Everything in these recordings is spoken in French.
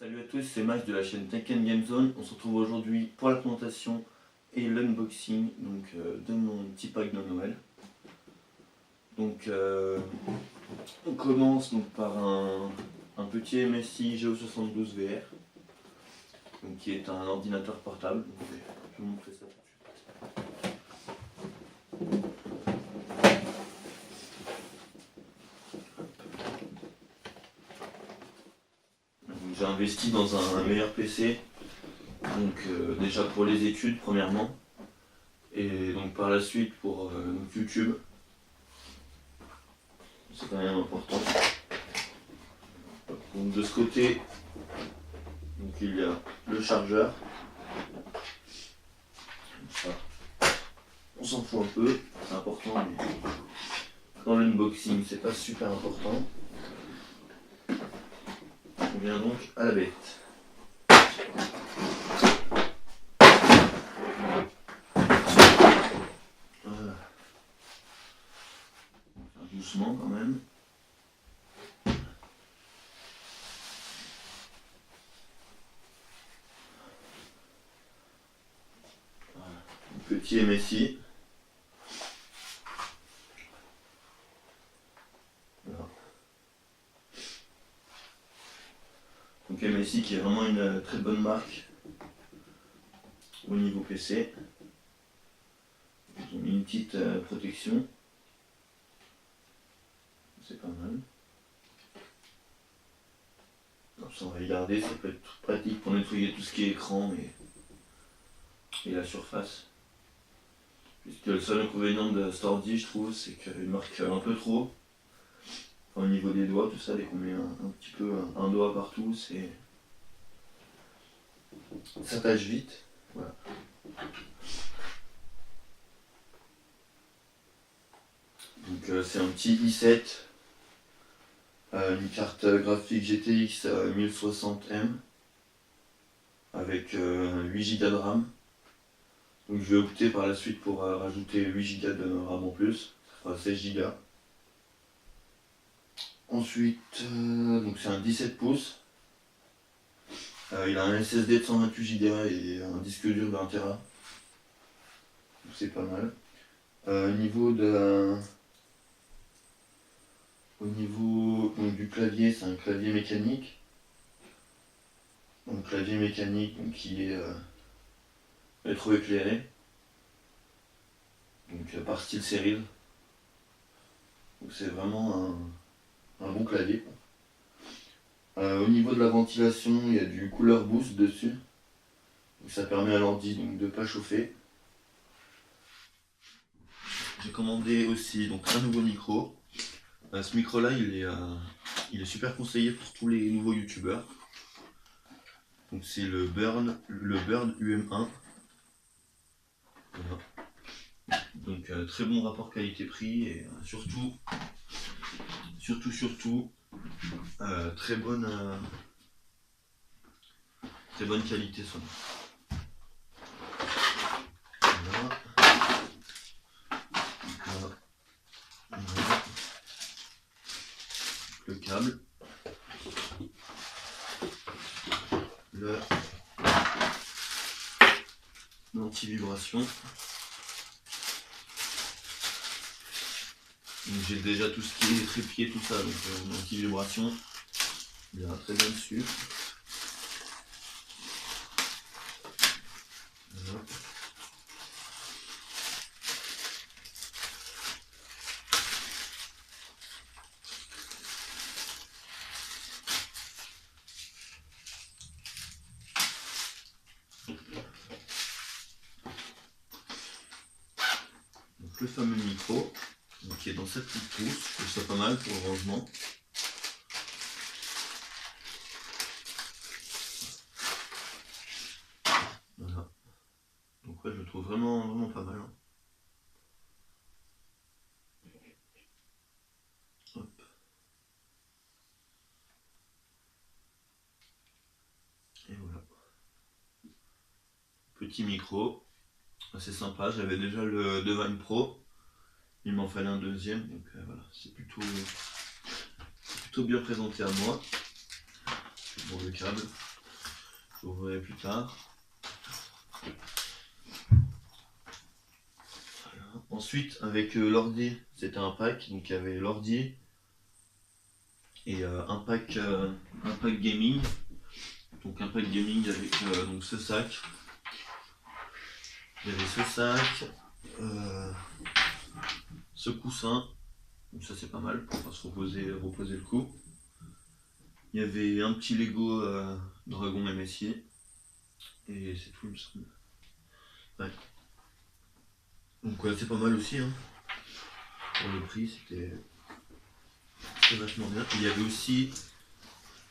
Salut à tous, c'est Max de la chaîne Tech Game Zone. On se retrouve aujourd'hui pour la présentation et l'unboxing de mon petit pack de Noël. On commence par un petit MSI Geo72 VR, qui est un ordinateur portable. Je vais vous montrer ça tout de suite. J'ai investi dans un meilleur PC, déjà pour les études premièrement, et donc par la suite pour YouTube. C'est quand même important. Donc de ce côté, il y a le chargeur. Ça, on s'en fout un peu, c'est important, mais dans l'unboxing c'est pas super important. On vient donc à la bête. Voilà. Doucement quand même. Voilà. Un petit MSI. Voilà. Donc MSI qui est vraiment une très bonne marque au niveau PC. Ils ont mis une petite protection. C'est pas mal. Alors ça, on va les garder, ça peut être pratique pour nettoyer tout ce qui est écran et la surface. Puisque le seul inconvénient de cet ordi, je trouve, c'est qu'il marque un peu trop. Enfin, au niveau des doigts, tout ça, dès qu'on met un petit peu un doigt partout, ça tâche vite. Voilà. Donc c'est un petit i7, une carte graphique GTX 1060M avec 8 Go de RAM. Donc je vais opter par la suite pour rajouter 8 Go de RAM en plus, ça fera 16 Go. Ensuite, c'est un 17 pouces. Il a un SSD de 128 Go et un disque dur de 1 Tera. C'est pas mal. Au niveau du clavier, c'est un clavier mécanique. Donc clavier mécanique qui est rétroéclairé. Donc par SteelSeries. Donc c'est vraiment un bon clavier. Au niveau de la ventilation, il y a du Cooler Boost dessus. Donc ça permet à l'ordi de ne pas chauffer. J'ai commandé aussi un nouveau micro. Ce micro là il est super conseillé pour tous les nouveaux youtubeurs. Donc c'est le Bird UM1. Voilà. Donc très bon rapport qualité-prix et surtout très bonne qualité sonore. Voilà. Le câble, l'anti-vibration. J'ai déjà tout ce qui est trépied, tout ça, donc l'anti-vibration, il ira très bien dessus. Voilà. Le fameux micro qui est dans cette petite trousse, je trouve ça pas mal pour le rangement. Voilà. Donc ouais, je le trouve vraiment pas mal. Hop. Et voilà. Petit micro, assez sympa, j'avais déjà le Devine Pro. Il m'en fallait un deuxième, donc voilà, c'est plutôt bien présenté à moi. Bon, le câble, je vous verrai plus tard. Voilà. Ensuite, avec l'ordi, c'était un pack, donc il y avait l'ordi et un pack gaming. Donc un pack gaming avec donc ce sac. Il y avait ce sac, ce coussin, donc ça c'est pas mal pour se reposer le cou. Il y avait un petit Lego Dragon MSI et c'est tout il me semble. Ouais. Donc c'est pas mal aussi hein. Pour le prix c'était vachement bien. Il y avait aussi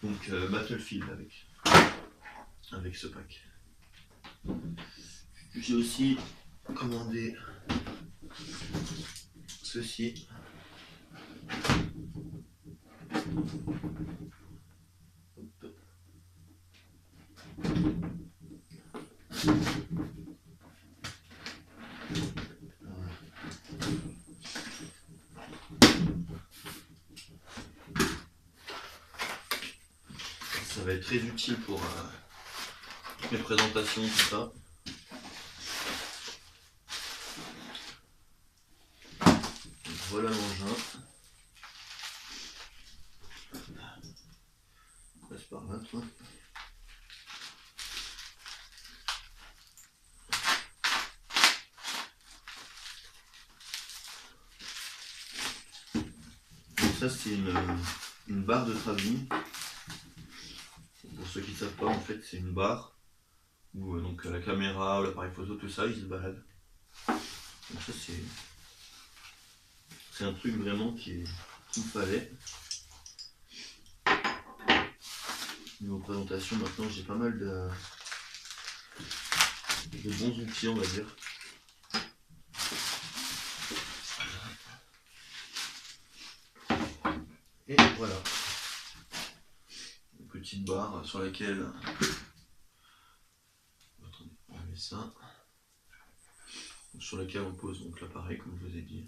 donc Battlefield avec ce pack. J'ai aussi commandé ceci. Ça va être très utile pour toutes mes présentations, tout ça. Donc, voilà l'engin. Passe par là, toi. Donc ça c'est une barre de travelling. Pour ceux qui ne savent pas, en fait c'est une barre où donc la caméra, l'appareil photo, tout ça, il se balade. Donc ça c'est un truc vraiment qu'il me fallait. Niveau présentation, maintenant j'ai pas mal de bons outils, on va dire. Et voilà. Une petite barre sur laquelle... Attendez, on met ça. Sur laquelle on pose donc l'appareil, comme je vous ai dit.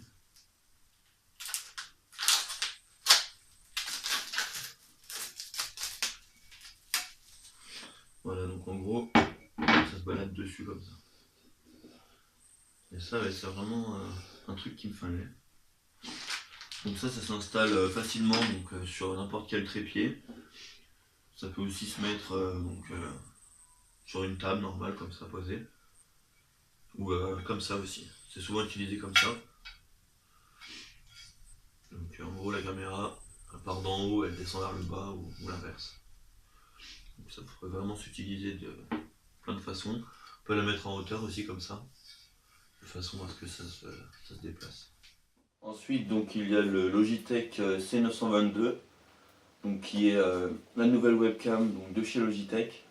Voilà, donc en gros, ça se balade dessus comme ça. Et ça, ouais, c'est vraiment un truc qu'il me fallait. Donc ça s'installe facilement donc, sur n'importe quel trépied. Ça peut aussi se mettre sur une table normale comme ça posée. Ou comme ça aussi. C'est souvent utilisé comme ça. Donc en gros la caméra elle part d'en haut, elle descend vers le bas ou l'inverse. Donc ça pourrait vraiment s'utiliser de plein de façons. On peut la mettre en hauteur aussi comme ça, de façon à ce que ça se déplace. Ensuite donc il y a le Logitech C922, donc, qui est la nouvelle webcam donc, de chez Logitech.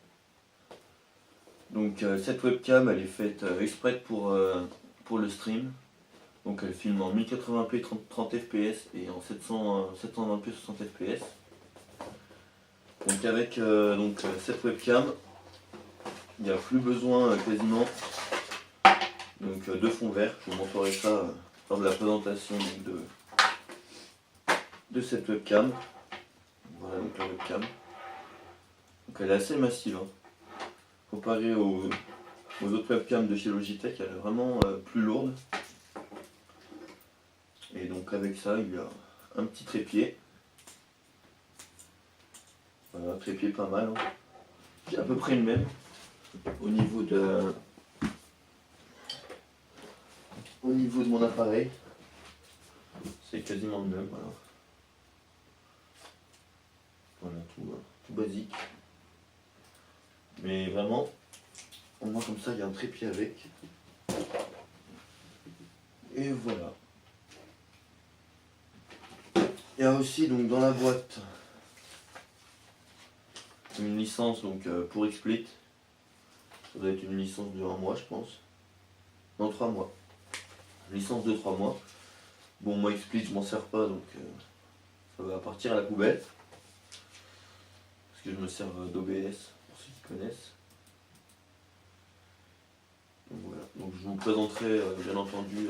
Donc cette webcam elle est faite exprès pour le stream. Donc elle filme en 1080p 30 fps et en 720p 60 fps. Donc avec cette webcam, il n'y a plus besoin quasiment de fond vert. Je vous montrerai ça lors de la présentation de cette webcam. Voilà donc la webcam. Donc elle est assez massive. Hein. Comparée aux autres webcams de chez Logitech, elle est vraiment plus lourde. Et donc avec ça, il y a un petit trépied. Voilà, un trépied pas mal. Hein. C'est à peu près le même au niveau de mon appareil. C'est quasiment le même. Voilà tout basique. Mais vraiment, au moins comme ça, il y a un trépied avec. Et voilà. Il y a aussi donc dans la boîte une licence donc pour XSplit. Ça doit être une licence de 1 mois je pense. Non 3 mois. Une licence de 3 mois. Bon moi XSplit je m'en sers pas donc ça va partir à la poubelle. Parce que je me sers d'OBS pour ceux qui connaissent. Donc voilà. Donc je vous présenterai bien entendu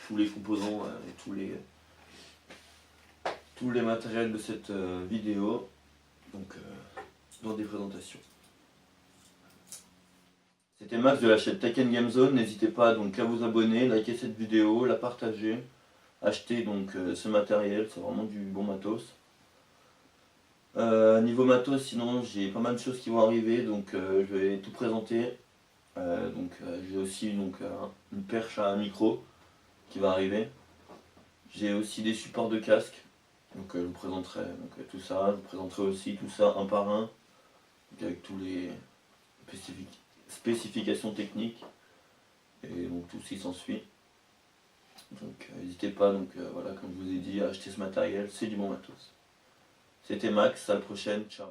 tous les composants et tous les matériels de cette vidéo. Donc dans des présentations. C'était Max de la chaîne Tech Game Zone. N'hésitez pas donc à vous abonner, liker cette vidéo, la partager, acheter donc ce matériel, c'est vraiment du bon matos. Niveau matos, sinon j'ai pas mal de choses qui vont arriver, donc je vais tout présenter. J'ai aussi une perche à un micro qui va arriver. J'ai aussi des supports de casque, donc je vous présenterai tout ça. Je vous présenterai aussi tout ça un par un, donc avec tous les spécifications techniques et donc tout ce qui s'ensuit. Donc n'hésitez pas, voilà, comme je vous ai dit, à acheter ce matériel, c'est du bon matos. C'était Max, à la prochaine, ciao.